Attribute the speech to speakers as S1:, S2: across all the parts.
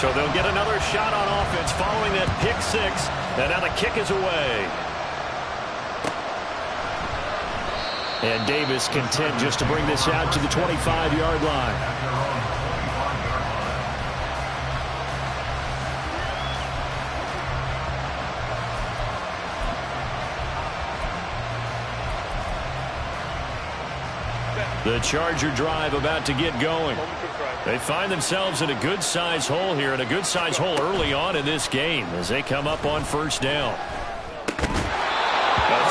S1: So they'll get another shot on offense following that pick six. And now the kick is away. And Davis content just to bring this out to the 25-yard line. The Charger drive about to get going. They find themselves in a good-sized hole here, and a good-sized hole early on in this game as they come up on first down. A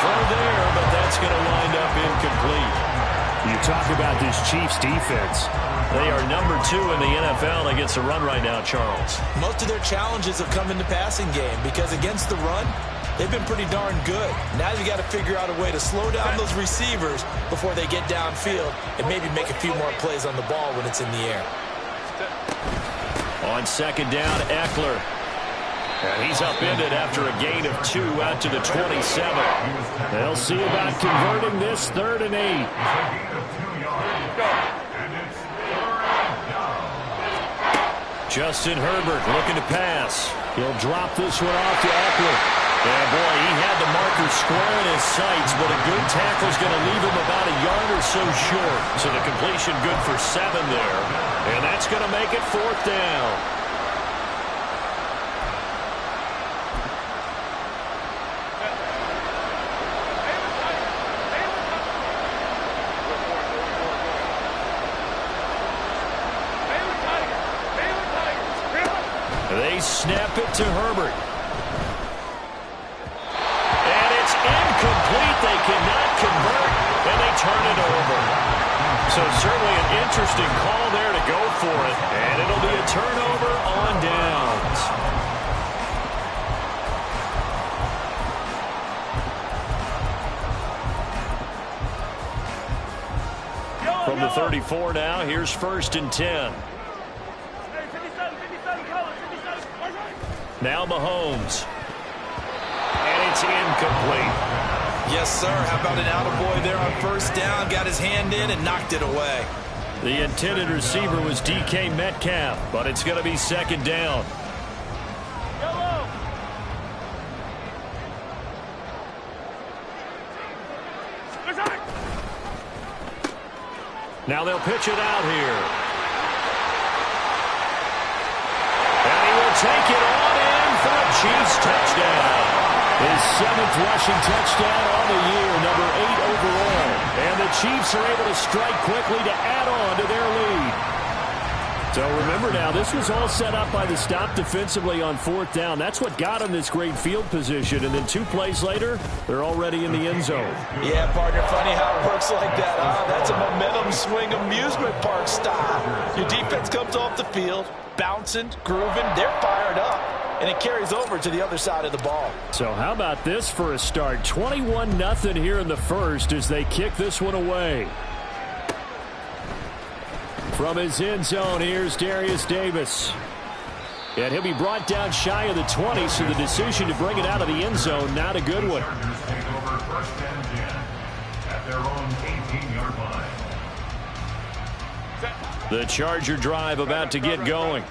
S1: throw there, but that's going to wind up incomplete. You talk about this Chiefs defense. They are number 2 in the NFL against the run right now, Charles.
S2: Most of their challenges have come in the passing game because against the run, they've been pretty darn good. Now you got to figure out a way to slow down those receivers before they get downfield and maybe make a few more plays on the ball when it's in the air.
S1: On second down, Eckler. And he's upended after a gain of 2 out to the 27. They'll see about converting this 3rd and 8. Justin Herbert looking to pass. He'll drop this one off to Eckler. Yeah, boy, he had the marker square in his sights, but a good tackle's going to leave him about a yard or so short. So the completion good for 7 there. And that's going to make it 4th down. They snap it to Herbert. And it's incomplete. They cannot convert, and they turn it over. So certainly an interesting call there to go for it. And it'll be a turnover on downs. From the 34 now, here's 1st and 10. Now Mahomes. And it's incomplete.
S2: Yes, sir. How about an attaboy there on first down? Got his hand in and knocked it away.
S1: The intended receiver was DK Metcalf, but it's going to be 2nd down. Now they'll pitch it out here. And he will take it on in for a Chiefs touchdown. His 7th rushing touchdown on the year, number 8 overall. And the Chiefs are able to strike quickly to add on to their lead. So remember now, this was all set up by the stop defensively on 4th down. That's what got them this great field position. And then 2 plays later, they're already in the end zone.
S2: Yeah, partner, funny how it works like that, huh? That's a momentum swing amusement park style. Your defense comes off the field, bouncing, grooving, they're fired up. And it carries over to the other side of the ball.
S1: So how about this for a start? 21-0 here in the first as they kick this one away. From his end zone, here's Darius Davis. And he'll be brought down shy of the 20, so the decision to bring it out of the end zone, not a good one. The Charger drive about to get going.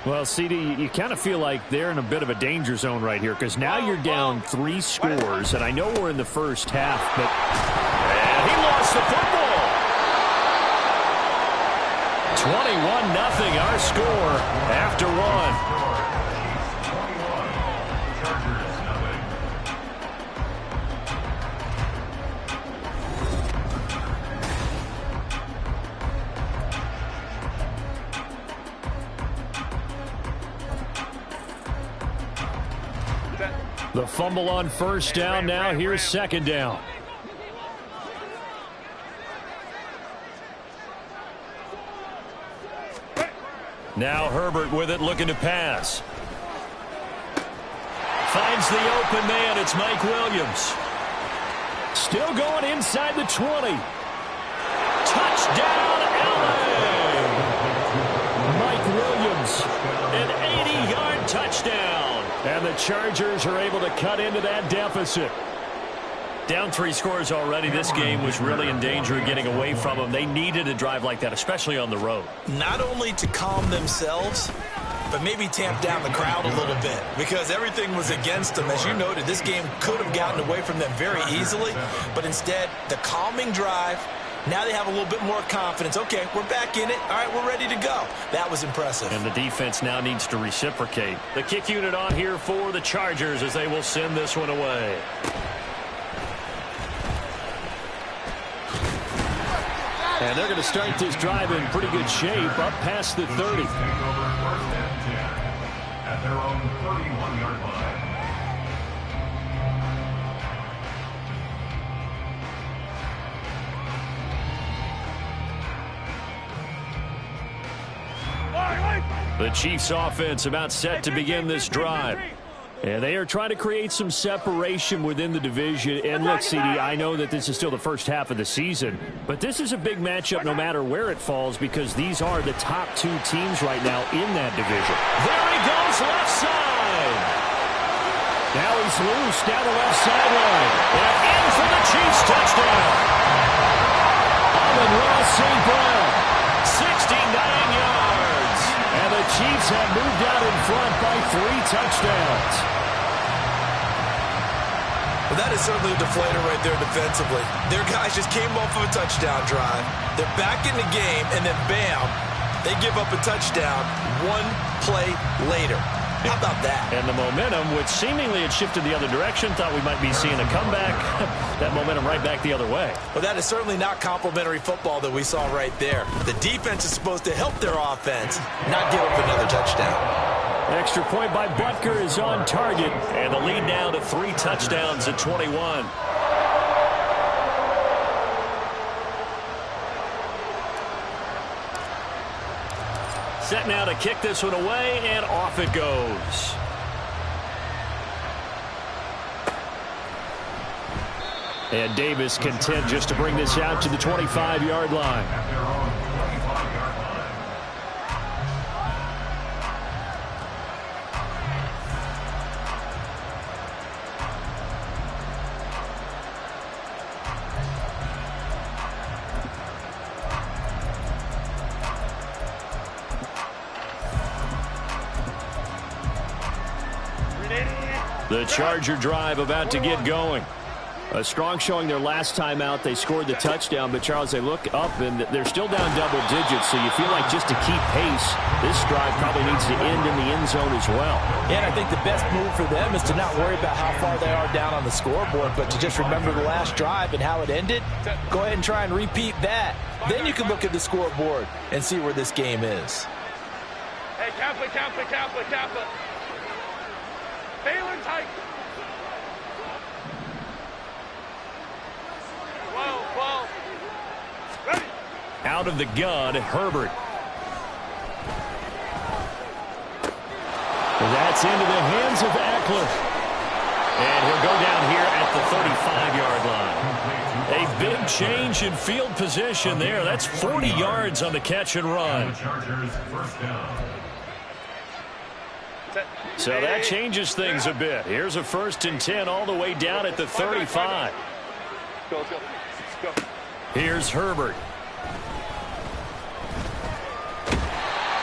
S1: Well, CD, you kind of feel like they're in a bit of a danger zone right here because now you're down 3 scores, and I know we're in the first half, but and he lost the football. 21-0 our score after 1. The fumble on first down now. Here's 2nd down. Now Herbert with it, looking to pass. Finds the open man. It's Mike Williams. Still going inside the 20. Touchdown, LA! Mike Williams, an 80-yard touchdown. And the Chargers are able to cut into that deficit. Down 3 scores already. This game was really in danger of getting away from them. They needed a drive like that, especially on the road.
S2: Not only to calm themselves, but maybe tamp down the crowd a little bit because everything was against them. As you noted, this game could have gotten away from them very easily, but instead, the calming drive, now they have a little bit more confidence. Okay, we're back in it. All right, we're ready to go. That was impressive.
S1: And the defense now needs to reciprocate. The kick unit on here for the Chargers as they will send this one away. And they're going to start this drive in pretty good shape, up past the 30. At their own 31-yard line. The Chiefs offense about set to begin this drive. And they are trying to create some separation within the division. And look, CD, I know that this is still the first half of the season, but this is a big matchup no matter where it falls because these are the top two teams right now in that division. There he goes, left side. Now he's loose down the left sideline. And in for the Chiefs touchdown. Amon-Ra St. Brown, 69 yards. And the Chiefs have moved out in front by 3 touchdowns.
S2: Well, that is certainly a deflator right there defensively. Their guys just came off of a touchdown drive. They're back in the game, and then bam, they give up a touchdown 1 play later. How about that?
S1: And the momentum, which seemingly had shifted the other direction, thought we might be seeing a comeback. That momentum right back the other way.
S2: Well, that is certainly not complimentary football that we saw right there. The defense is supposed to help their offense, not give up another touchdown.
S1: Extra point by Butker is on target, and the lead now to 3 touchdowns at 21. Set now to kick this one away, and off it goes. And Davis content just to bring this out to the 25-yard line. The Charger drive about to get going. A strong showing their last time out. They scored the touchdown, but Charles, they look up and they're still down double digits, so you feel like just to keep pace, this drive probably needs to end in the end zone as well.
S2: Yeah, and I think the best move for them is to not worry about how far they are down on the scoreboard, but to just remember the last drive and how it ended. Go ahead and try and repeat that. Then you can look at the scoreboard and see where this game is.
S3: Hey, Kappa. Baylor tight. Whoa. Ready.
S1: Out of the gun, Herbert. That's into the hands of Eckler. And he'll go down here at the 35-yard line. A big change in field position there. That's 40 yards on the catch and run. So that changes things a bit. Here's a 1st and 10 all the way down at the 35.
S3: Go.
S1: Here's Herbert.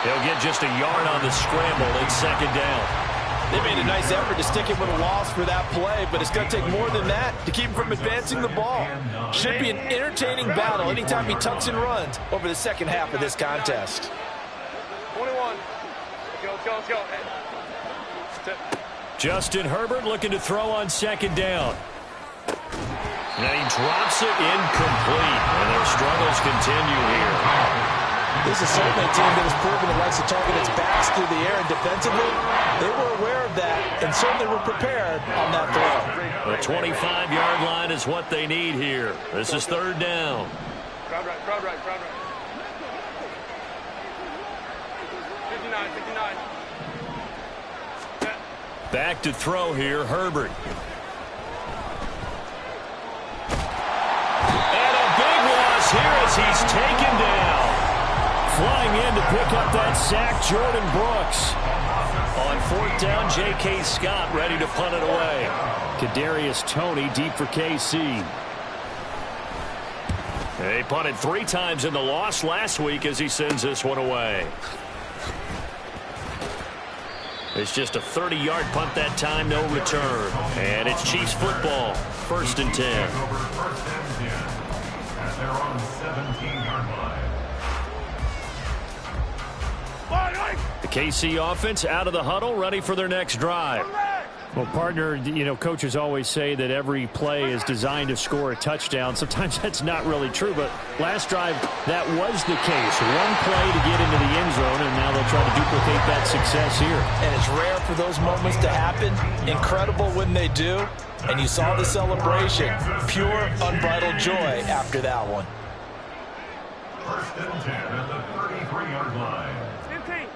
S1: He'll get just a yard on the scramble. It's 2nd down.
S2: They made a nice effort to stick him with a loss for that play, but it's going to take more than that to keep him from advancing the ball. Should be an entertaining battle anytime he tucks and runs over the second half of this contest.
S3: 21. Let's go.
S1: Justin Herbert looking to throw on 2nd down. And he drops it incomplete. And their struggles continue here.
S2: This is certainly a team that has proven it likes to target its backs through the air, and defensively, they were aware of that and certainly were prepared on that throw.
S1: The 25-yard line is what they need here. This is 3rd down.
S3: Crowd right. 59.
S1: Back to throw here, Herbert. And a big loss here as he's taken down. Flying in to pick up that sack, Jordan Brooks. On 4th down, J.K. Scott ready to punt it away. Kadarius Toney deep for KC. They punted 3 times in the loss last week as he sends this one away. It's just a 30-yard punt that time, no return. And it's Chiefs football, 1st and 10.
S4: At their own 17-yard line.
S1: The KC offense out of the huddle, ready for their next drive.
S5: Well, partner, you know, coaches always say that every play is designed to score a touchdown. Sometimes that's not really true, but last drive, that was the case. One play to get into the end zone, and now they'll try to duplicate that success here.
S2: And it's rare for those moments to happen. Incredible when they do. And you saw the celebration. Pure, unbridled joy after that one.
S4: 1st and 10 at the 33-yard line.
S3: 15.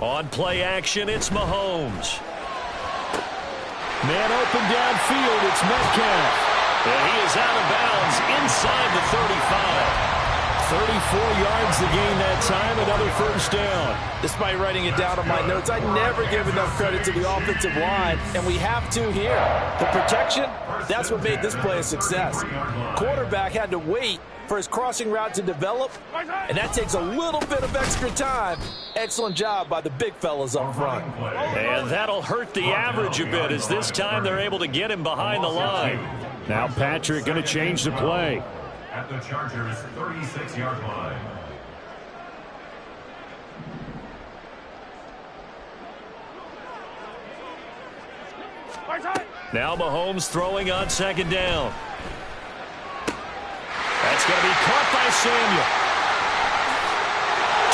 S1: On play action, it's Mahomes. Man open downfield, it's Metcalf. And he is out of bounds inside the 35. 34 yards the gain that time, another 1st down.
S2: Despite writing it down on my notes, I never give enough credit to the offensive line, and we have to here. The protection, that's what made this play a success. Quarterback had to wait for his crossing route to develop, and that takes a little bit of extra time. Excellent job by the big fellas up front.
S1: And that'll hurt the average a bit, as this time they're able to get him behind the line.
S5: Now Patrick going to change the play.
S4: At the Chargers' 36-yard line.
S1: Now Mahomes throwing on 2nd down. That's going to be caught by Samuel.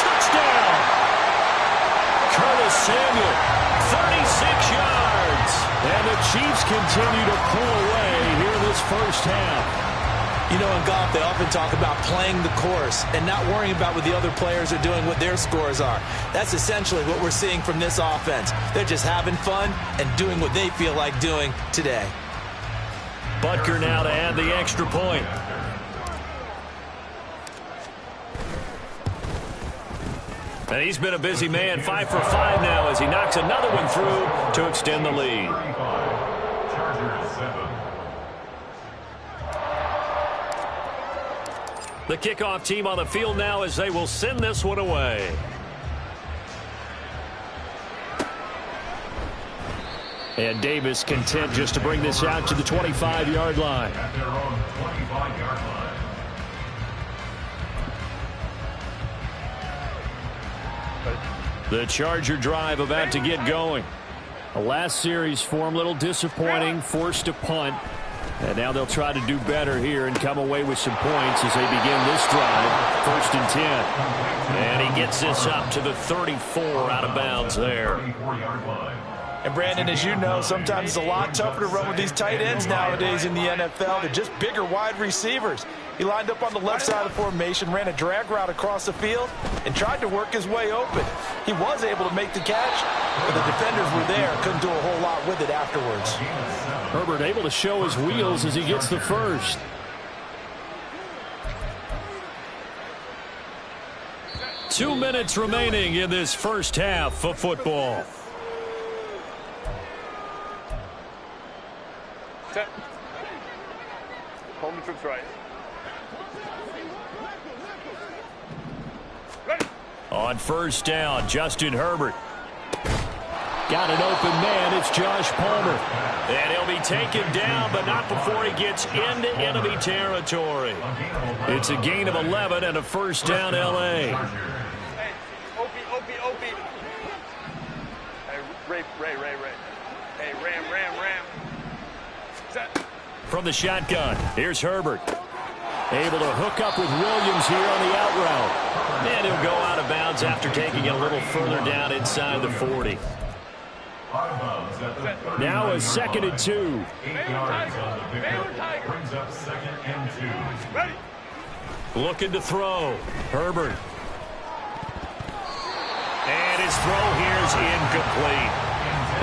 S1: Touchdown! Curtis Samuel, 36 yards. And the Chiefs continue to pull away here in this 1st half.
S2: You know, in golf, they often talk about playing the course and not worrying about what the other players are doing, what their scores are. That's essentially what we're seeing from this offense. They're just having fun and doing what they feel like doing today.
S1: Butker now to add the extra point. And he's been a busy man, 5 for 5 now as he knocks another one through to extend the lead.
S4: Chargers 7.
S1: The kickoff team on the field now as they will send this one away. And Davis content just to bring this out to the 25-yard line.
S4: At their own 25-yard line.
S1: The Charger drive about to get going.
S5: The last series for him, a little disappointing, forced to punt. And now they'll try to do better here and come away with some points as they begin this drive. 1st and 10.
S1: And he gets this up to the 34 out of bounds there.
S4: 34-yard line.
S2: And Brandon, as you know, sometimes it's a lot tougher to run with these tight ends nowadays in the NFL. They're just bigger wide receivers. He lined up on the left side of the formation, ran a drag route across the field, and tried to work his way open. He was able to make the catch, but the defenders were there, couldn't do a whole lot with it afterwards.
S5: Herbert able to show his wheels as he gets the 1st.
S1: Two minutes remaining in this 1st half of football.
S3: Set. Home trips right. Ready.
S1: On 1st down, Justin Herbert. Got an open man, it's Josh Palmer. And he'll be taken down, but not before he gets into enemy territory. It's a gain of 11 and a 1st down, L.A.
S3: Hey, Opie. Hey, Ray. Hey, Ram. Set.
S1: From the shotgun, here's Herbert. Able to hook up with Williams here on the out route. And he'll go out of bounds after taking it a little further down inside the 40.
S5: Now a 2nd and 2.
S4: 8 yards on the pickup. Brings up 2nd and 2.
S3: Ready.
S1: Looking to throw. Herbert. And his throw here's incomplete.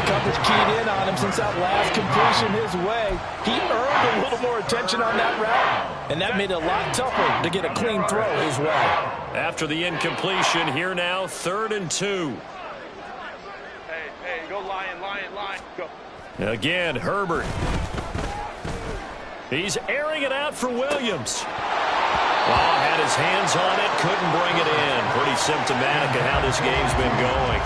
S2: Coverage keyed in on him since that last completion his way. He earned a little more attention on that route, and that made it a lot tougher to get a clean throw his way.
S1: After the incompletion, here now, 3rd and 2.
S3: Hey, go line. Go.
S1: Again, Herbert. He's airing it out for Williams. Oh, had his hands on it, couldn't bring it in. Pretty symptomatic of how this game's been going.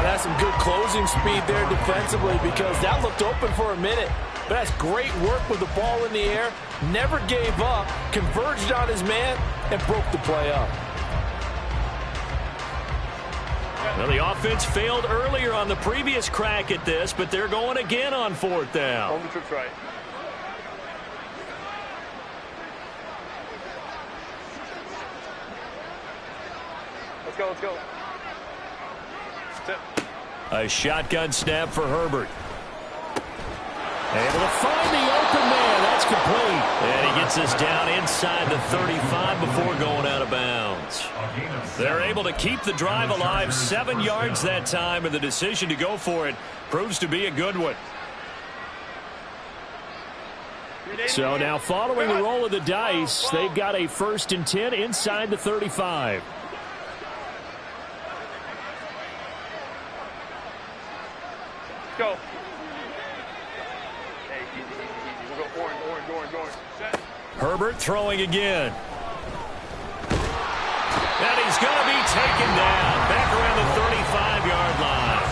S2: That's some good closing speed there defensively because that looked open for a minute. But that's great work with the ball in the air. Never gave up, converged on his man, and broke the play up.
S5: Well, the offense failed earlier on the previous crack at this, but they're going again on 4th down.
S3: Home the trip's right. Let's go, let's go. Sit.
S5: A shotgun snap for Herbert. Able to find the open man. That's complete. And he gets this down inside the 35 before going out of bounds. They're able to keep the drive alive. 7 yards that time, and the decision to go for it proves to be a good one. So now following the roll of the dice, they've got a 1st and 10 inside the 35.
S3: Go. Hey, easy, easy, easy. We'll go orange. Set.
S5: Herbert throwing again. And he's going to be taken down back around the 35-yard line.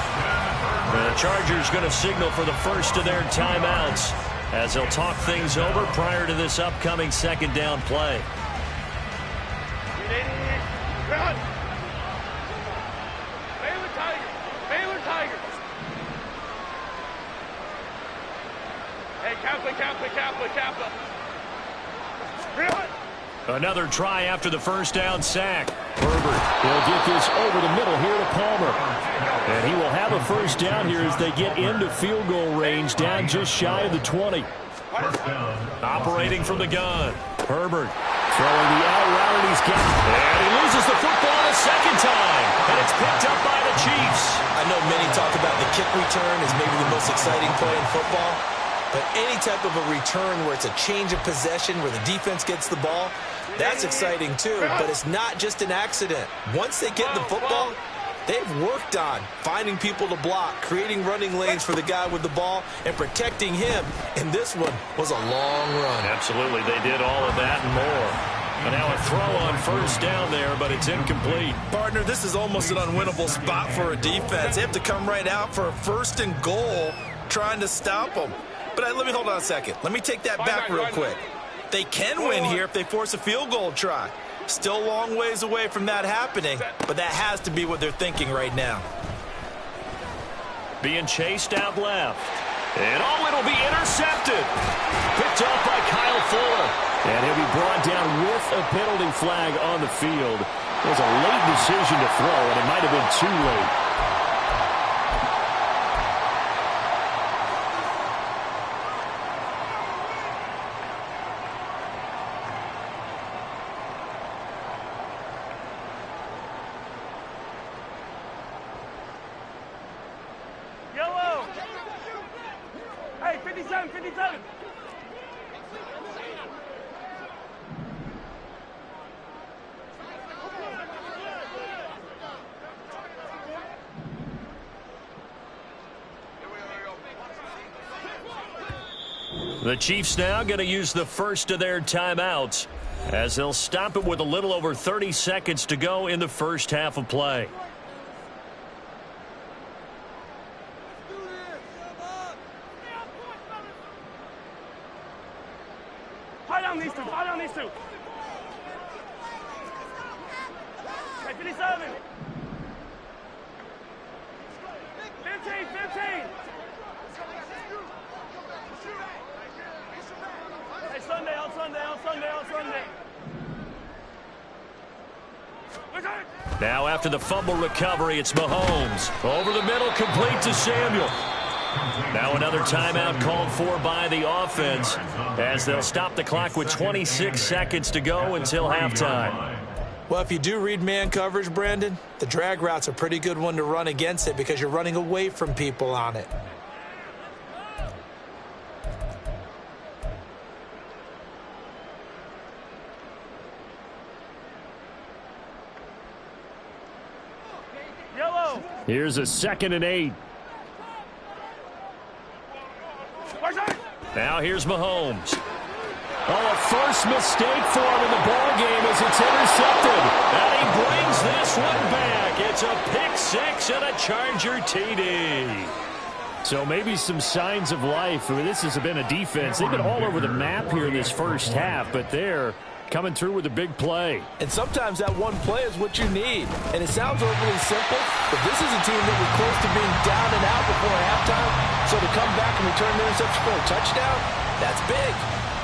S5: The Chargers going to signal for the first of their timeouts as they'll talk things over prior to this upcoming 2nd down play.
S3: Run. Baylor Tigers. Hey, Kappa. Run.
S5: Another try after the 1st down sack. Herbert will get this over the middle here to Palmer. And he will have a 1st down here as they get into field goal range down just shy of the 20. Operating from the gun. Herbert throwing the out route, and he's got it. And he loses the football a 2nd time. And it's picked up by the Chiefs.
S2: I know many talk about the kick return as maybe the most exciting play in football. But any type of a return where it's a change of possession, where the defense gets the ball, that's exciting too. But it's not just an accident. Once they get the football, they've worked on finding people to block, creating running lanes for the guy with the ball, and protecting him. And this one was a long run.
S5: Absolutely, they did all of that and more. And now a throw on 1st down there, but it's incomplete.
S2: Partner, this is almost an unwinnable spot for a defense. They have to come right out for a 1st and goal trying to stop them. But let me hold on a second. Let me take that back real quick. They can win here if they force a field goal try. Still a long ways away from that happening, but that has to be what they're thinking right now.
S5: Being chased out left. And it'll be intercepted. Picked off by Kyle Fuller. And he'll be brought down with a penalty flag on the field. It was a late decision to throw, and it might have been too late.
S3: Yellow. Hey, 57.
S5: The Chiefs now going to use the first of their timeouts as they'll stop it with a little over 30 seconds to go in the first half of play.
S3: Tie down these two. Hey, 57. 15. Hey, Sunday.
S5: Now after the fumble recovery, it's Mahomes. Over the middle, complete to Samuel. Now another timeout called for by the offense as they'll stop the clock with 26 seconds to go until halftime.
S2: Well, if you do read man coverage, Brandon, the drag route's a pretty good one to run against it because you're running away from people on it.
S3: Yellow.
S5: Here's a 2nd and 8. Now here's Mahomes. Oh, a first mistake for him in the ball game as it's intercepted. And he brings this one back. It's a pick six and a Charger TD. So maybe some signs of life. I mean, this has been a defense. They've been all over the map here in this first half, but they're coming through with a big play.
S2: And sometimes that one play is what you need. And it sounds overly simple, but this is a team that was close to being down and out before halftime. So to come back and return the interception for a touchdown, that's big.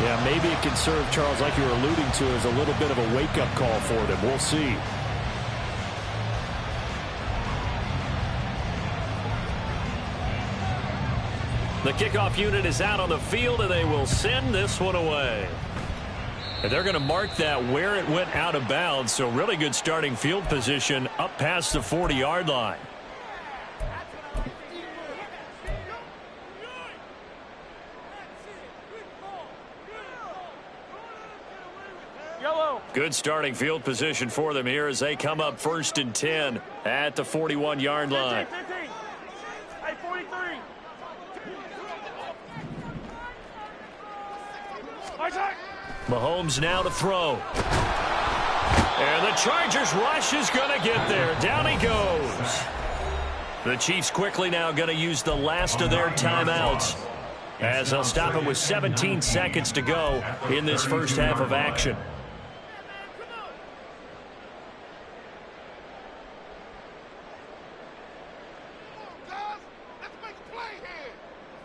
S5: Yeah, maybe it can serve, Charles, like you were alluding to, as a little bit of a wake-up call for them. We'll see. The kickoff unit is out on the field, and they will send this one away. And they're going to mark that where it went out of bounds, so really good starting field position up past the 40-yard line.
S3: Yellow.
S5: Good starting field position for them here as they come up 1st and 10 at the 41-yard line.
S3: 15. Hey, 43.
S5: Mahomes now to throw. And the Chargers rush is going to get there. Down he goes. The Chiefs quickly now going to use the last of their timeouts as they'll stop it with 17 seconds to go in this first half of action.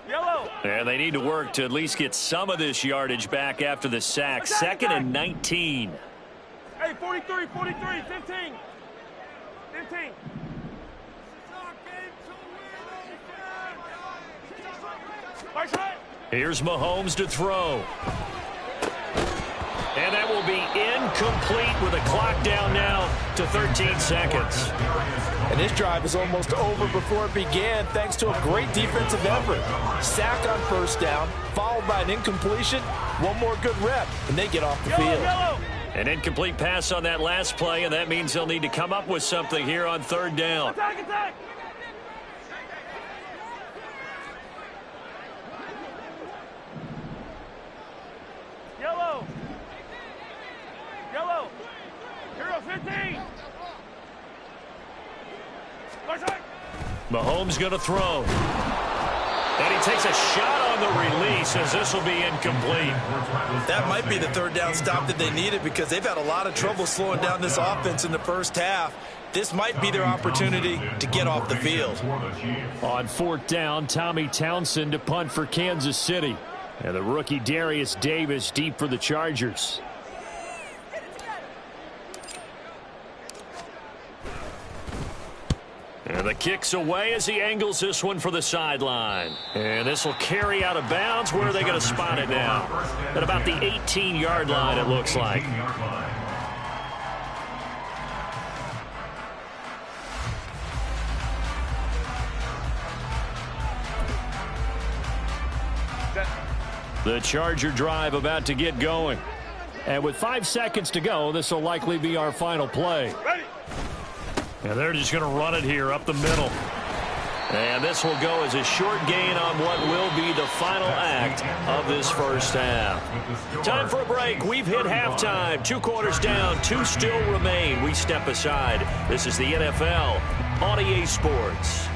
S3: Yellow.
S5: And they need to work to at least get some of this yardage back after the sack. 2nd and 19.
S3: Hey, 43, 15. 15.
S5: Here's Mahomes to throw. And that will be incomplete with a clock down now to 13 seconds.
S2: And this drive is almost over before it began thanks to a great defensive effort. Sack on first down, followed by an incompletion. One more good rep, and they get off the field.
S3: Yellow.
S5: An incomplete pass on that last play, and that means they'll need to come up with something here on 3rd down.
S3: Attack. Yellow. Hero 15.
S5: Mahomes going to throw. And he takes a shot on the release as this will be incomplete.
S2: That might be the 3rd down stop that they needed because they've had a lot of trouble slowing down this offense in the first half. This might be their opportunity to get off the field.
S5: On 4th down, Tommy Townsend to punt for Kansas City. And the rookie Darius Davis deep for the Chargers. And the kick's away as he angles this one for the sideline. And this will carry out of bounds. Where are they going to spot it now? At about the 18-yard line, it looks like. The Charger drive about to get going. And with 5 seconds to go, this will likely be our final play.
S3: Ready.
S5: And they're just going to run it here up the middle. And this will go as a short gain on what will be the final act of this first half. Time for a break. We've hit halftime. 2 quarters down. 2 still remain. We step aside. This is the NFL on EA Sports.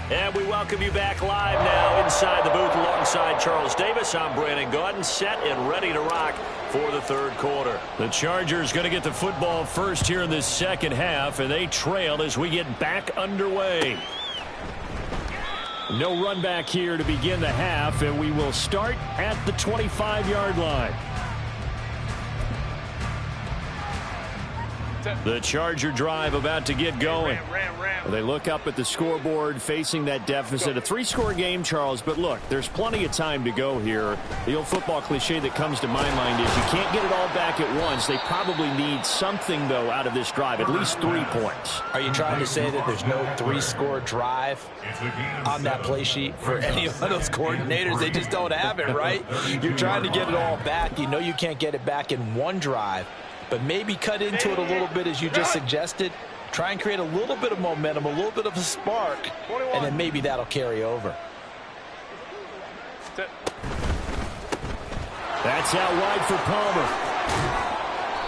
S5: And we welcome you back live now inside the booth alongside Charles Davis. I'm Brandon Gaudin, set and ready to rock for the 3rd quarter. The Chargers going to get the football first here in this second half, and they trail as we get back underway. No run back here to begin the half, and we will start at the 25-yard line. The Charger drive about to get going. They look up at the scoreboard facing that deficit. A 3-score game, Charles, but look, there's plenty of time to go here. The old football cliche that comes to my mind is you can't get it all back at once. They probably need something, though, out of this drive, at least 3 points.
S2: Are you trying to say that there's no 3-score drive on that play sheet for any of those coordinators? They just don't have it, right? You're trying to get it all back. You know you can't get it back in one drive. but maybe cut into it a little bit as you just suggested. Try and create a little bit of momentum, a little bit of a spark, and then maybe that'll carry over.
S5: That's out wide for Palmer.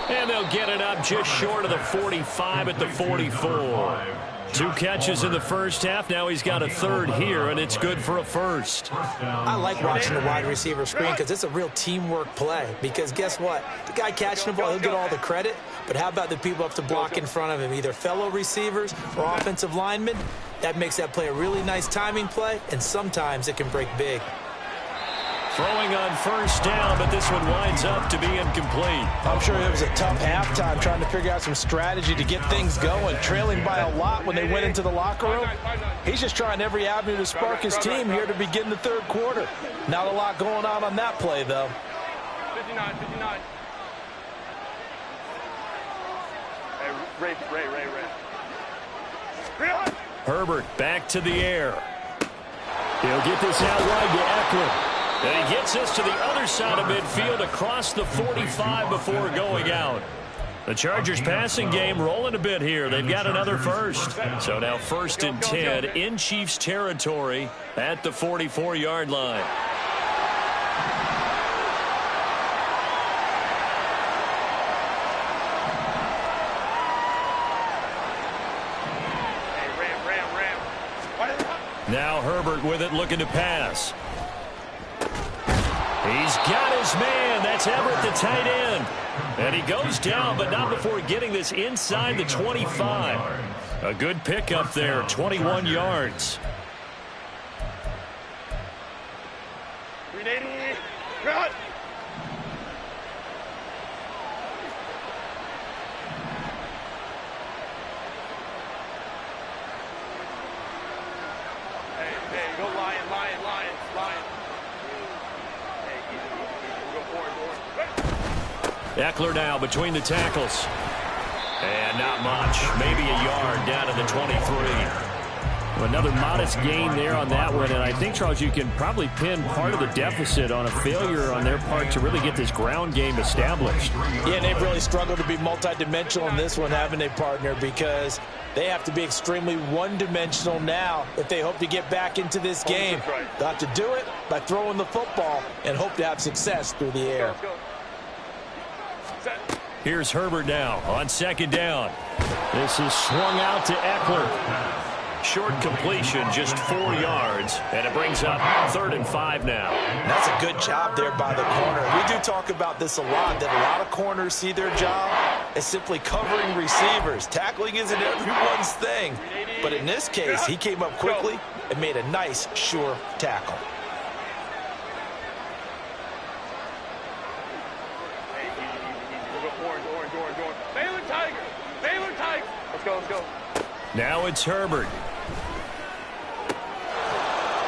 S5: And they'll get it up just short of the 45 at the 44. 2 catches in the first half. Now he's got a third here, and it's good for a first.
S2: I like watching the wide receiver screen because it's a real teamwork play. Because guess what? The guy catching the ball, he'll get all the credit. But how about the people up to block in front of him, either fellow receivers or offensive linemen? That makes that play a really nice timing play, and sometimes it can break big.
S5: Throwing on first down, but this one winds up to be incomplete.
S2: I'm sure it was a tough halftime trying to figure out some strategy to get things going, trailing by a lot when they went into the locker room. He's just trying every avenue to spark his team here to begin the third quarter. Not a lot going on that play, though.
S3: 59. Hey, Ray.
S5: Herbert back to the air. He'll get this out wide to Eckler. And he gets us to the other side of midfield across the 45 before going out. The Chargers passing game rolling a bit here. They've got another first. So now 1st and 10 in Chiefs territory at the 44-yard line. Now Herbert with it, looking to pass. He's got his man. That's Everett, the tight end. And he goes down, but not before getting this inside the 25. A good pickup there, 21 yards.
S3: 380. Cut. Hey, go Lion.
S5: Eckler now between the tackles. And not much. Maybe a yard down to the 23. Another modest gain there on that one. And I think, Charles, you can probably pin part of the deficit on a failure on their part to really get this ground game established.
S2: Yeah, they've really struggled to be multidimensional in this one, haven't they, partner? Because they have to be extremely one-dimensional now if they hope to get back into this game. Got to do it by throwing the football and hope to have success through the air.
S5: Here's Herbert now on 2nd down. This is swung out to Eckler. Short completion, just 4 yards, and it brings up 3rd and 5 now.
S2: That's a good job there by the corner. We do talk about this a lot, that a lot of corners see their job as simply covering receivers. Tackling isn't everyone's thing, but in this case, he came up quickly and made a nice, sure tackle.
S3: Baylor Tiger. Let's go.
S5: Now it's Herbert.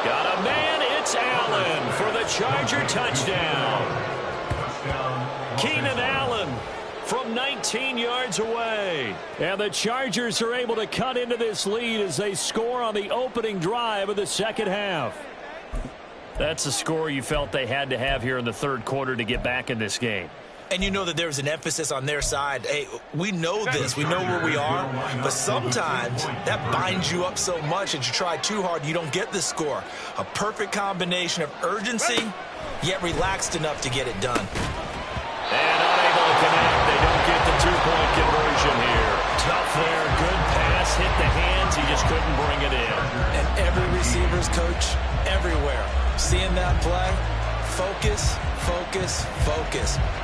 S5: Got a man. It's Allen for the Charger touchdown. Keenan Allen from 19 yards away. And the Chargers are able to cut into this lead as they score on the opening drive of the second half. That's a score you felt they had to have here in the third quarter to get back in this game.
S2: And you know that there's an emphasis on their side. Hey, we know this. We know where we are. But sometimes that binds you up so much that you try too hard, you don't get the score. A perfect combination of urgency, yet relaxed enough to get it done.
S5: And unable to connect. They don't get the two-point conversion here. Tough there. Good pass. Hit the hands. He just couldn't bring it in.
S2: And every receiver's coach everywhere. Seeing that play, focus.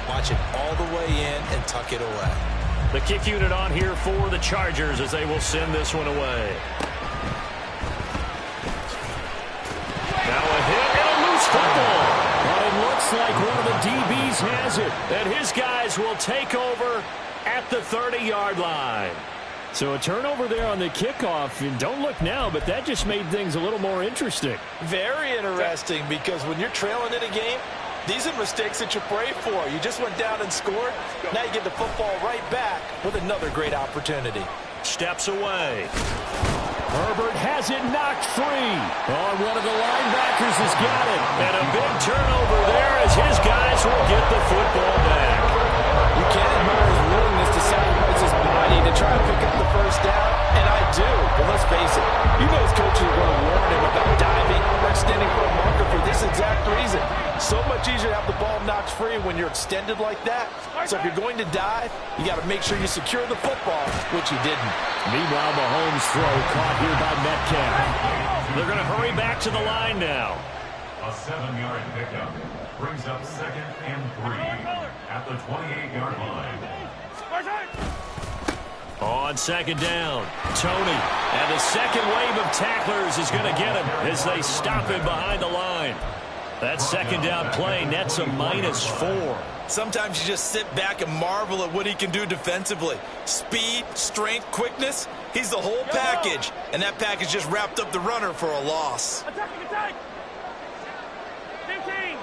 S2: Watch it all the way in and tuck it away.
S5: The kick unit on here for the Chargers as they will send this one away. Now a hit and a loose football. But it looks like one of the DBs has it. And his guys will take over at the 30-yard line. So a turnover there on the kickoff. And don't look now, but that just made things a little more interesting.
S2: Very interesting, because when you're trailing in a game, these are mistakes that you pray for. You just went down and scored. Now you get the football right back with another great opportunity.
S5: Steps away. Herbert has it knocked free. Oh, one of the linebackers has got it. And a big turnover there as his guys will get the football back.
S2: You can't admire his really so much easier to have the ball knocked free when you're extended like that. So if you're going to dive, you got to make sure you secure the football, which he didn't.
S5: Meanwhile, Mahomes' throw caught here by Metcalf. They're going to hurry back to the line now.
S4: A 7-yard pickup brings up 2nd and 3 at the 28-yard line.
S5: On 2nd down, Tony. And the second wave of tacklers is going to get him as they stop him behind the line. That 2nd down play nets a -4.
S2: Sometimes you just sit back and marvel at what he can do defensively. Speed, strength, quickness. He's the whole package. And that package just wrapped up the runner for a loss.
S3: Attacking, attack! 15!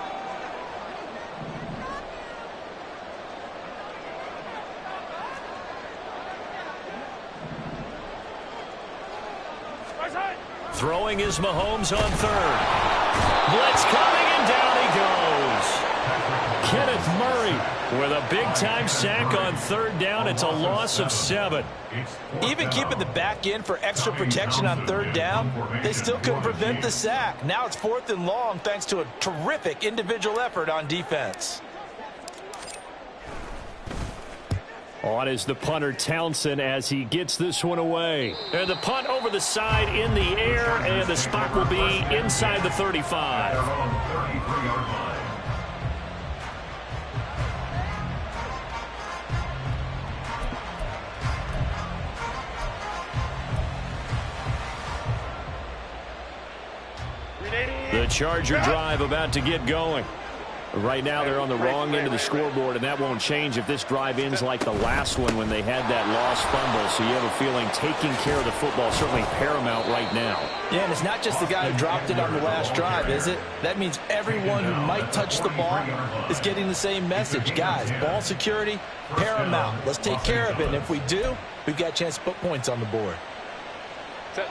S5: Throwing is Mahomes on 3rd. Blitz coming, and down he goes. Kenneth Murray with a big-time sack on 3rd down. It's a loss of 7.
S2: Even keeping the back end for extra protection on 3rd down, they still couldn't prevent the sack. Now it's 4th and long thanks to a terrific individual effort on defense.
S5: On is the punter, Townsend, as he gets this one away. And the punt over the side in the air, and the spot will be inside the 35.
S4: Their own 33-yard line.
S5: The Charger drive about to get going. Right now they're on the wrong end of the scoreboard, and that won't change if this drive ends like the last one when they had that lost fumble. So you have a feeling taking care of the football is certainly paramount right now.
S2: Yeah, and it's not just the guy who dropped it on the last drive, is it? That means everyone who might touch the ball is getting the same message. Guys, ball security, paramount. Let's take care of it, and if we do, we've got a chance to put points on the board.
S3: Set.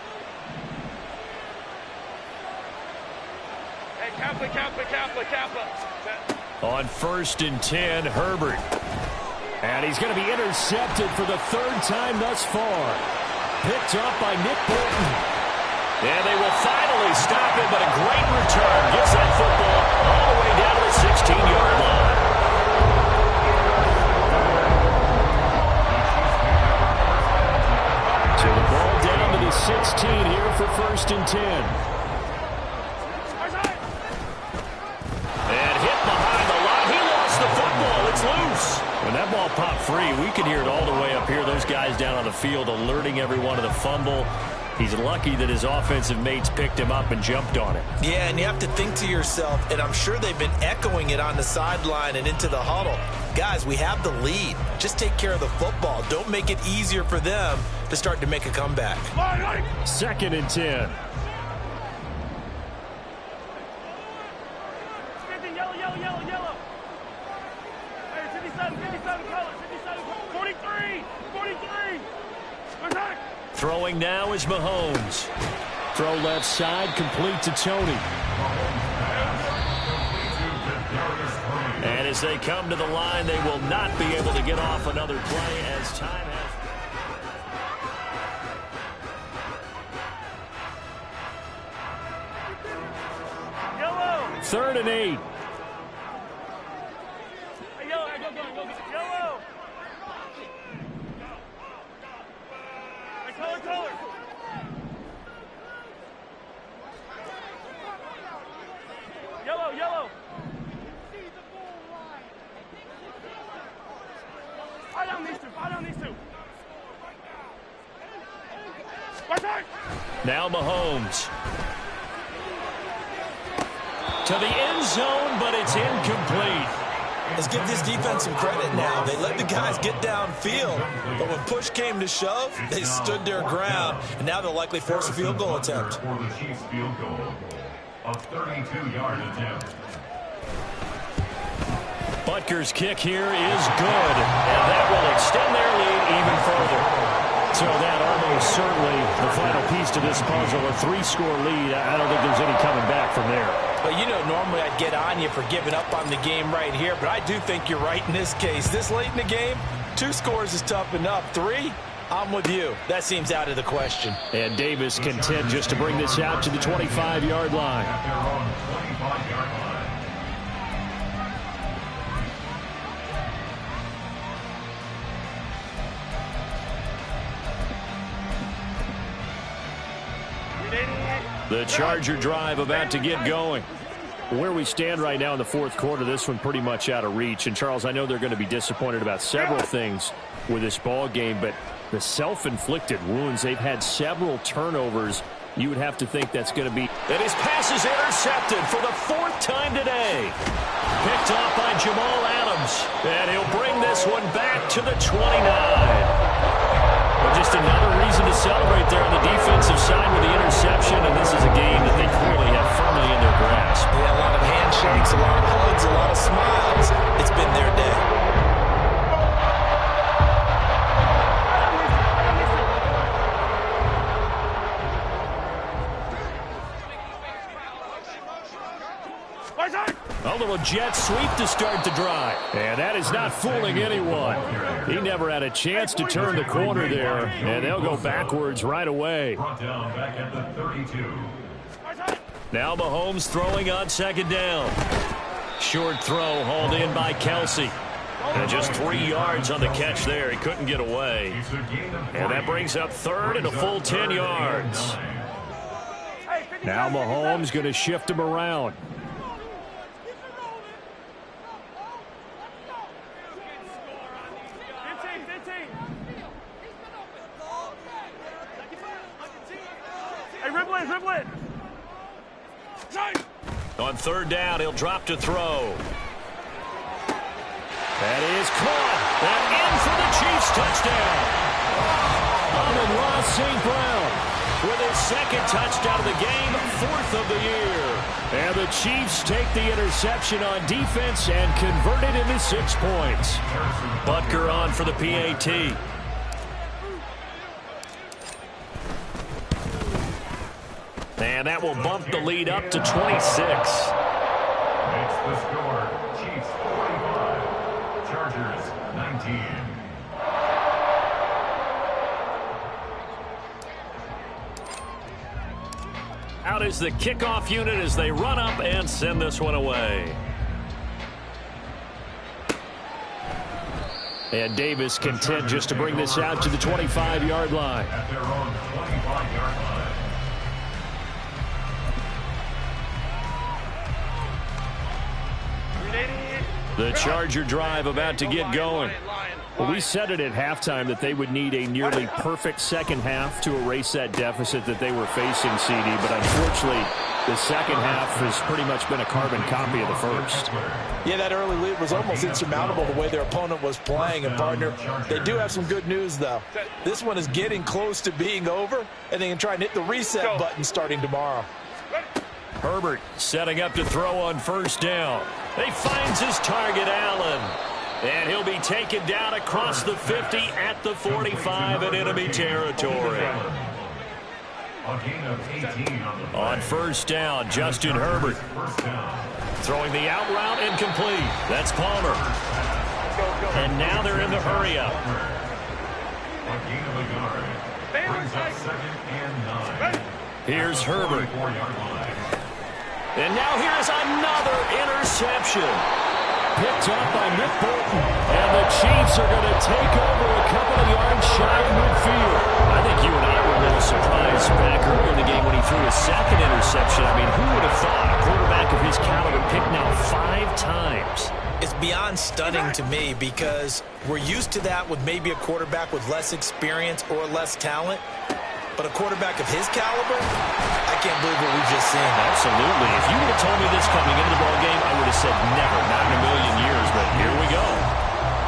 S3: Hey, Kappa, Kappa, Kappa, Kappa. Set.
S5: On 1st and 10, Herbert. And he's going to be intercepted for the 3rd time thus far. Picked up by Nick Bolton. And they will finally stop him, but a great return gets that football all the way down to the 16-yard line. So the ball down to the 16 here for 1st and 10. And hit behind the line. He lost the football. It's loose. When that ball popped free, we could hear it all the way up here. Those guys down on the field alerting everyone of the fumble. He's lucky that his offensive mates picked him up and jumped on it.
S2: Yeah, and you have to think to yourself, and I'm sure they've been echoing it on the sideline and into the huddle. Guys, we have the lead. Just take care of the football. Don't make it easier for them to start to make a comeback.
S5: 2nd and 10.
S3: Yellow, yellow, yellow, yellow. Hey, 57, 57 color, 57, 43, 43. Attack.
S5: Throwing now is Mahomes. Throw left side, complete to Tony. And as they come to the line, they will not be able to get off another play as time has... 3rd and 8.
S3: Hey, yellow, go, yellow. Hey, color. Yellow. I don't need to.
S5: Now Mahomes. To the end zone, but it's incomplete.
S2: Let's give this defense some credit now. They let the guys get downfield, but when push came to shove, they stood their ground, and now they'll likely force a field goal attempt.
S4: For the Chiefs field goal, a 32-yard attempt.
S5: Butker's kick here is good, and that will extend their lead even further. So that almost certainly the final piece to this puzzle, a 3-score lead. I don't think there's any coming back from there.
S2: Well, you know, normally I'd get on you for giving up on the game right here, but I do think you're right in this case. This late in the game, 2 scores is tough enough. 3, I'm with you. That seems out of the question.
S5: And Davis content just to bring this out to the 25-yard line.
S4: At their own 25-yard line.
S5: The Charger drive about to get going. Where we stand right now in the fourth quarter, this one pretty much out of reach. And, Charles, I know they're going to be disappointed about several things with this ball game, but the self-inflicted wounds, they've had several turnovers. You would have to think that's going to be.
S1: And his pass is intercepted for the fourth time today. Picked off by Jamal Adams. And he'll bring this one back to the 29. But just another reason to celebrate there on the defensive side with the interception. And this is a game that they clearly have firmly in their grasp.
S2: Yeah, a lot of handshakes, a lot of hugs, a lot of smiles. It's been their day.
S5: A little jet sweep to start the drive. And that is not fooling anyone. He never had a chance to turn the corner there, and they'll go backwards right away.
S4: Brought down back at the 32.
S5: Now Mahomes throwing on second down. Short throw hauled in by Kelsey. And just 3 yards on the catch there. He couldn't get away. And that brings up third and a full 10 yards. Now Mahomes going to shift him around. On third down, he'll drop to throw. That is caught. And in for the Chiefs touchdown. Amon-Ra St. Brown with his second touchdown of the game, fourth of the year. And the Chiefs take the interception on defense and convert it into 6 points. Butker on for the PAT. And that will bump the lead up to 26.
S4: Makes the score. Chiefs 45. Chargers 19.
S5: Out is the kickoff unit as they run up and send this one away. And Davis content just to bring this out to the 25-yard line.
S4: At their own 25-yard line.
S5: The Charger drive about to get going. Well, we said it at halftime that they would need a nearly perfect second half to erase that deficit that they were facing, CD. But unfortunately, the second half has pretty much been a carbon copy of the first.
S2: Yeah, that early lead was almost insurmountable the way their opponent was playing. And, partner, they do have some good news, though. This one is getting close to being over, and they can try and hit the reset button starting tomorrow.
S5: Herbert setting up to throw on first down. He finds his target, Allen. And he'll be taken down across the 50 at the 45 in enemy territory. On first down, Justin Herbert. Throwing the out route incomplete. That's Palmer. And now they're in the hurry up. Here's Herbert. And now here's another interception. Picked up by Nick Bolton. And the Chiefs are going to take over a couple of yards shy of midfield. I think you and I were a little surprised back earlier in the game when he threw his second interception. I mean, who would have thought a quarterback of his caliber picked now 5 times?
S2: It's beyond stunning to me because we're used to that with maybe a quarterback with less experience or less talent. But a quarterback of his caliber, I can't believe what we've just seen.
S5: Absolutely. If you would have told me this coming into the ballgame, I would have said never, not in a million years. But here we go.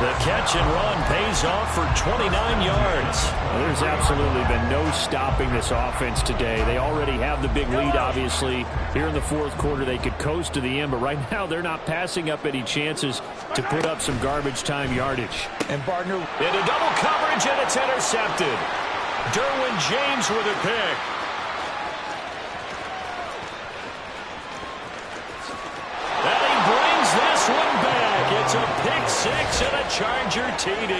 S5: The catch and run pays off for 29 yards. Well, there's absolutely been no stopping this offense today. They already have the big lead, obviously. Here in the fourth quarter, they could coast to the end. But right now, they're not passing up any chances to put up some garbage time yardage.
S2: And, partner,
S1: into double coverage, and it's intercepted. Derwin James with a pick. And he brings this one back. It's a pick six and a Charger TD.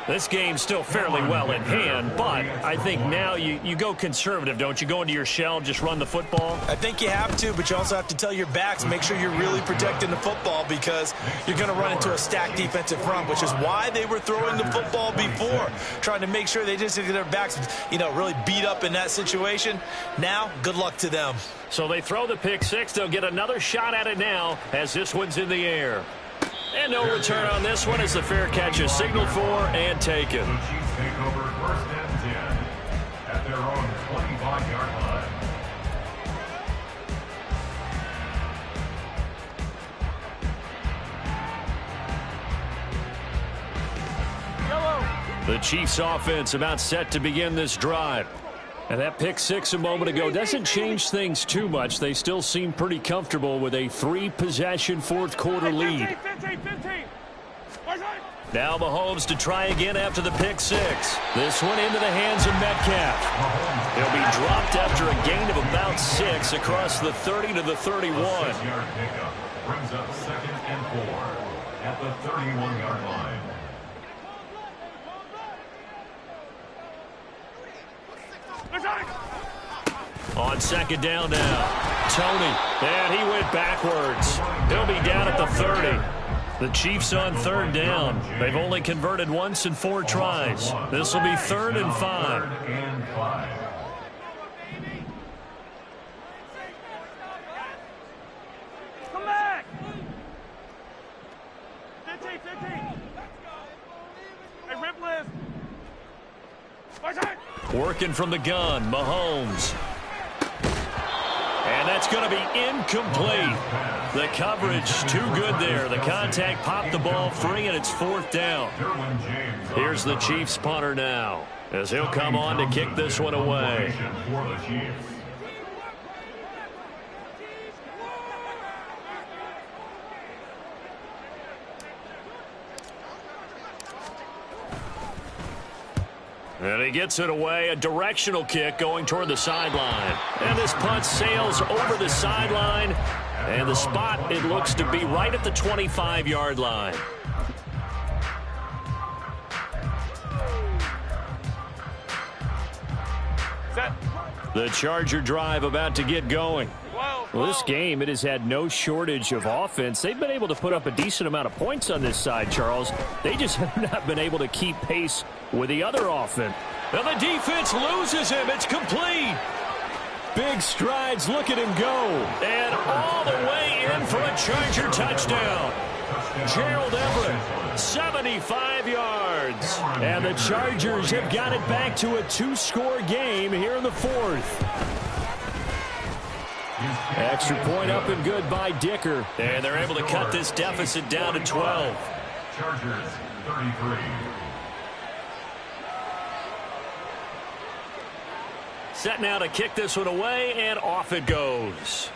S5: This game's still fairly well in hand, but I think now you go conservative, don't you? Go into your shell, just run the football?
S2: I think you have to, but you also have to tell your backs, make sure you're really protecting the football because you're going to run into a stacked defensive front, which is why they were throwing the football before, trying to make sure they just get their backs, really beat up in that situation. Now, good luck to them.
S5: So they throw the pick six. They'll get another shot at it now as this one's in the air. And no return on this one as the fair catch is signaled for and taken.
S4: The Chiefs take over 1st and 10 at their own 25-yard line.
S3: Yellow.
S5: The Chiefs offense about set to begin this drive. And that pick six a moment ago doesn't change things too much. They still seem pretty comfortable with a 3-possession fourth-quarter lead.
S3: 15.
S5: Now Mahomes to try again after the pick six. This one into the hands of Metcalf. He'll be dropped after a gain of about 6 across the 30 to the 31.
S4: A 6-yard pickup brings up 2nd and 4 at the 31-yard line.
S5: On 2nd down now, Tony, and he went backwards. He'll be down at the 30. The Chiefs on 3rd down. They've only converted once in 4 tries. This will be 3rd and 5.
S4: 3rd and 5.
S3: Come back. 15. Hey, rip list.
S5: Working from the gun, Mahomes. And that's going to be incomplete. The coverage too good there. The contact popped the ball free, and it's 4th down. Here's the Chiefs punter now as he'll come on to kick this one away. And he gets it away, a directional kick going toward the sideline. And this punt sails over the sideline. And the spot, it looks to be right at the 25-yard line.
S3: Set.
S5: The Charger drive about to get going. Well, this game, it has had no shortage of offense. They've been able to put up a decent amount of points on this side, Charles. They just have not been able to keep pace with the other offense. Now the defense loses him. It's complete. Big strides. Look at him go. And all the way in for a Charger touchdown. Gerald Everett, 75 yards. And the Chargers have got it back to a 2-score game here in the 4th. Extra point up and good by Dicker. And they're able to cut this deficit down to 12.
S4: Chargers 33.
S5: Set now to kick this one away, and off it goes.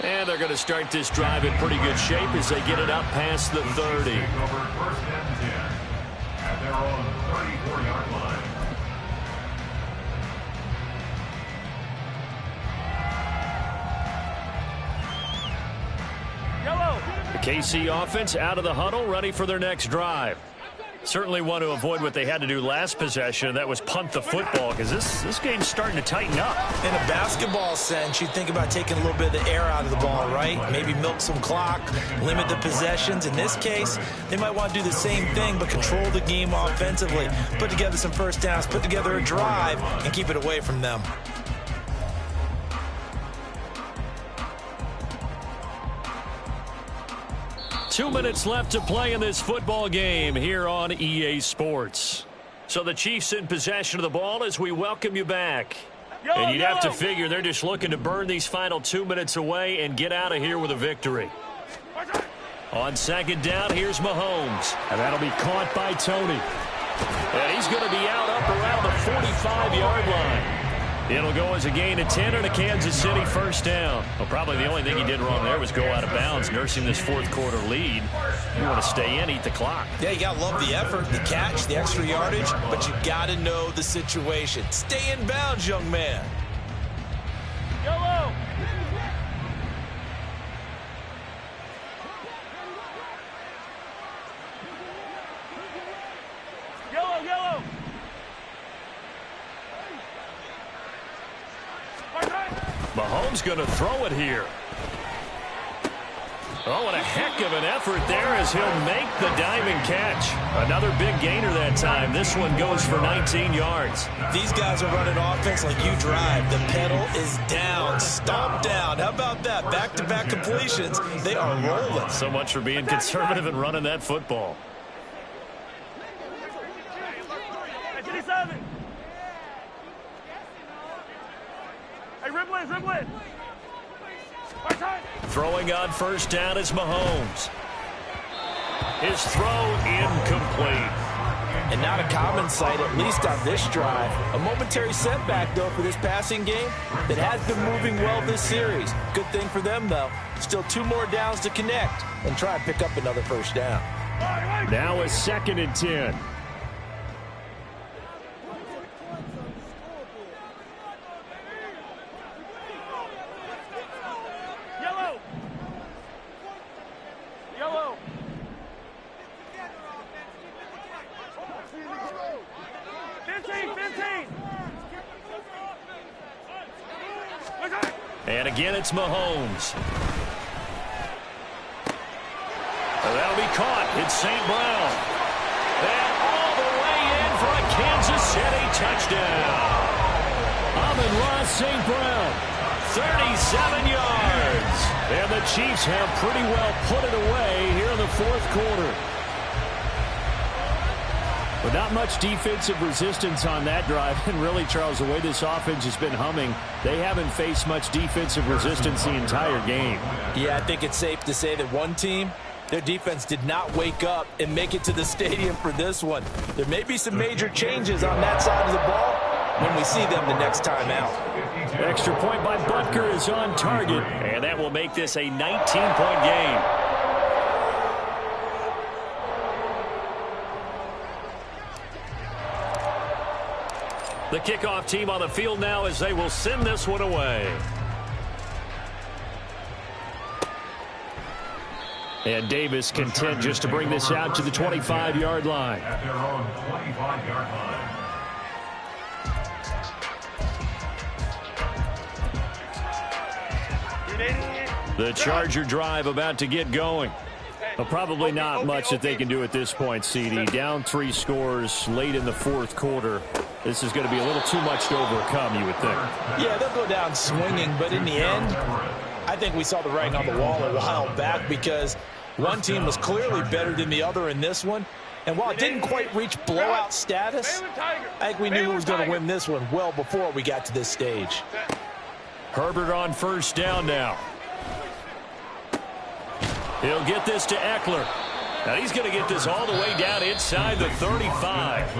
S5: And they're going to start this drive in pretty good shape as they get it up past the 30.
S4: Take over 1st and 10 at their own 34-yard line.
S3: Yellow.
S5: The KC offense out of the huddle, ready for their next drive. Certainly want to avoid what they had to do last possession, that was punt the football, because this game's starting to tighten up.
S2: In a basketball sense, you think about taking a little bit of the air out of the ball, right? Maybe milk some clock, limit the possessions. In this case, they might want to do the same thing, but control the game offensively. Put together some first downs, put together a drive, and keep it away from them.
S5: Two minutes left to play in this football game here on EA Sports. So the Chiefs in possession of the ball as we welcome you back. And you'd have to figure they're just looking to burn these final 2 minutes away and get out of here with a victory. On 2nd down, here's Mahomes. And that'll be caught by Tony. And he's going to be out up around the 45-yard line. It'll go as a gain of 10 and a Kansas City first down. Well, probably the only thing he did wrong there was go out of bounds, nursing this 4th-quarter lead. You want to stay in, eat the clock.
S2: Yeah, you got to love the effort, the catch, the extra yardage, but you got to know the situation. Stay in bounds, young man.
S3: Yellow.
S5: Mahomes going to throw it here. Oh, what a heck of an effort there as he'll make the diamond catch. Another big gainer that time. This one goes for 19 yards.
S2: These guys are running offense like you drive. The pedal is down, stomp down. How about that? Back-to-back completions. They are rolling.
S5: So much for being conservative and running that football.
S3: 57. Hey, Riblin.
S5: Throwing on first down is Mahomes. His throw incomplete.
S2: And not a common sight, at least on this drive. A momentary setback, though, for this passing game that has been moving well this series. Good thing for them, though. Still 2 more downs to connect and try and pick up another first down.
S5: Now a 2nd and 10.
S3: Yellow. 15.
S5: And again, it's Mahomes. That'll be caught. It's St. Brown. And all the way in for a Kansas City touchdown. Amon-Ra St. Brown, 37 yards. And the Chiefs have pretty well put it away here in the 4th quarter. But not much defensive resistance on that drive. And really, Charles, the way this offense has been humming, they haven't faced much defensive resistance the entire game.
S2: Yeah, I think it's safe to say that one team, their defense did not wake up and make it to the stadium for this one. There may be some major changes on that side of the ball when we see them the next time out.
S5: Extra point by Butker is on target, and that will make this a 19-point game. The kickoff team on the field now as they will send this one away. And Davis content just to bring this out to the 25-yard line.
S4: At their own 25-yard line.
S5: The Charger drive about to get going. But probably not much that they can do at this point, CD. Down 3 scores late in the 4th quarter. This is going to be a little too much to overcome, you would think.
S2: Yeah, they'll go down swinging, but in the end, I think we saw the writing on the wall a while back because one team was clearly better than the other in this one. And while it didn't quite reach blowout status, I think we knew who was going to win this one well before we got to this stage.
S5: Herbert on first down now. He'll get this to Eckler. Now he's going to get this all the way down inside the 35.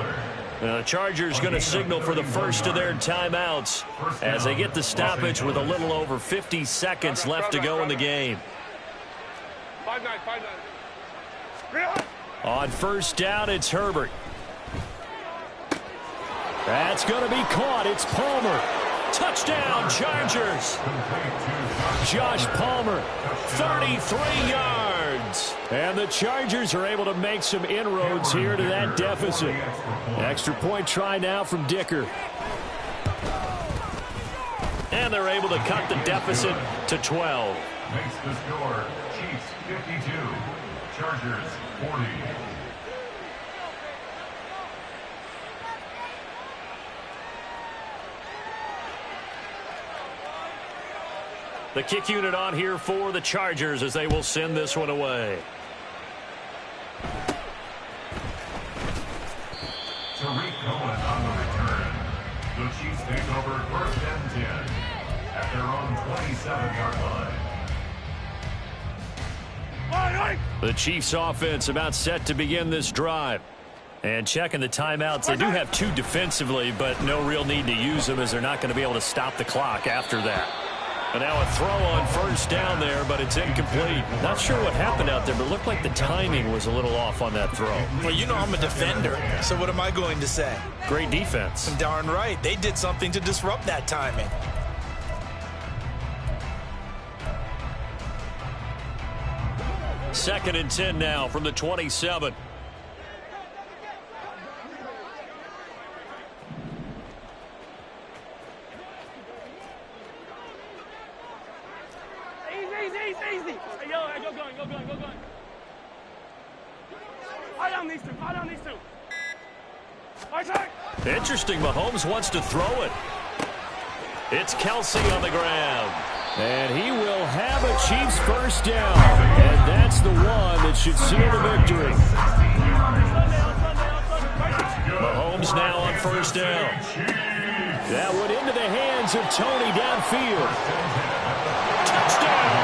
S5: The Chargers going to signal for the first of their timeouts as they get the stoppage with a little over 50 seconds left to go in the game.
S3: 5-9.
S5: On first down, it's Herbert. That's going to be caught. It's Palmer. Touchdown, Chargers. Josh Palmer, 33 yards. And the Chargers are able to make some inroads here to that deficit. Extra point try now from Dicker. And they're able to cut the deficit to 12.
S4: Makes the score Chiefs 52, Chargers 40.
S5: The kick unit on here for the Chargers as they will send this one away.
S4: Tariq Cohen on the return. The Chiefs take over 1st and 10 at their own 27-yard line.
S5: The Chiefs offense about set to begin this drive. And checking the timeouts, they do have 2 defensively, but no real need to use them as they're not going to be able to stop the clock after that. And now a throw on first down there, but it's incomplete. Not sure what happened out there, but it looked like the timing was a little off on that throw.
S2: Well, you know I'm a defender, so what am I going to say?
S5: Great defense.
S2: Darn right. They did something to disrupt that timing.
S5: Second and 10 now from the 27.
S3: easy. Hey, yellow, hey, go going. Fight down these two. All right, sorry.
S1: Interesting. Mahomes wants to throw it. It's Kelsey on the ground. And he will have a Chiefs first down. And that's the one that should seal the victory. Mahomes now on first down. That went into the hands of Tony downfield. Touchdown!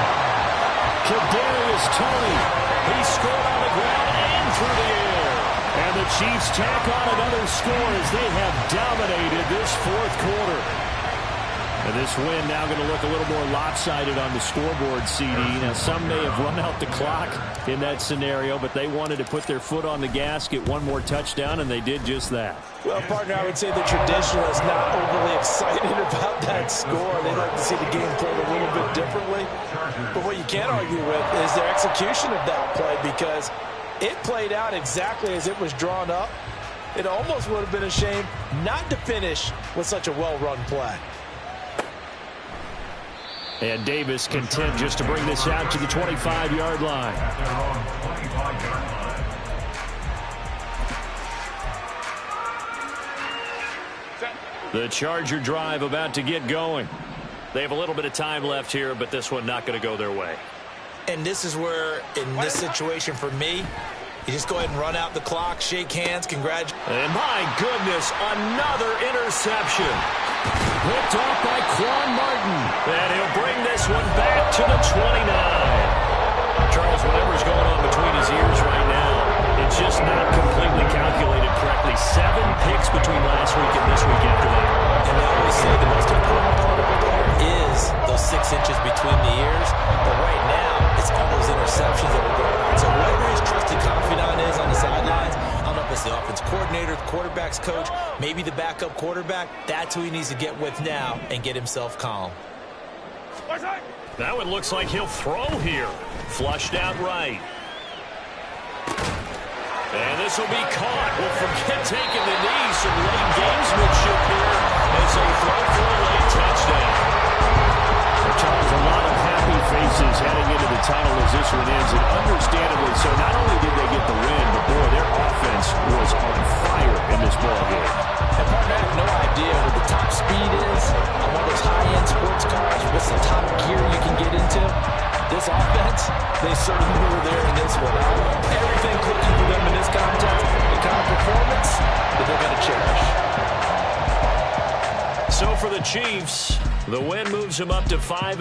S1: Kadarius Toney. He scored on the ground and through the air. And the Chiefs tack on another score as they have dominated this fourth quarter. And this win now going to look a little more lopsided on the scoreboard, CD. Now, some may have run out the clock in that scenario, but they wanted to put their foot on the gas, get one more touchdown, and they did just that.
S2: Well, partner, I would say the traditionalists not overly excited about that score. They'd like to see the game played a little bit differently. But what you can't argue with is their execution of that play, because it played out exactly as it was drawn up. It almost would have been a shame not to finish with such a well-run play.
S1: And Davis content just to bring this out to the 25-yard line. The Charger drive about to get going. They have a little bit of time left here, but this one not going to go their way.
S2: And this is where, in this situation for me, you just go ahead and run out the clock, shake hands, congratulate.
S1: And my goodness, another interception. Picked off by Quan Martin. And he'll bring this one back to the 29. Charles, whatever's going on between his ears right now, it's just not completely calculated correctly. 7 picks between last week and this week after that.
S2: And I always say the most important part of it is those 6 inches between the ears. But right now, it's all those interceptions that are going on. So whoever his trusted confidant is on the sidelines, I don't know if it's the offense coordinator, the quarterback's coach, maybe the backup quarterback, that's who he needs to get with now and get himself calm.
S1: That one looks like he'll throw here. Flushed out right. And this will be caught. We'll forget taking the knee. Some late gamesmanship here as they throw for a late touchdown. Charles, a lot of happy faces heading into the tunnel as this one ends, and understandably so. Not only did they get the win, but boy, their offense was on fire in this ballgame.
S2: And partner, I have no idea what the top speed is on one of those high-end sports cars. What's the top gear you can get into? This offense, they certainly were there in this one. Everything clicking for them in this contest, the kind of performance that they're going to cherish.
S1: So for the Chiefs, the win moves them up to 5-0.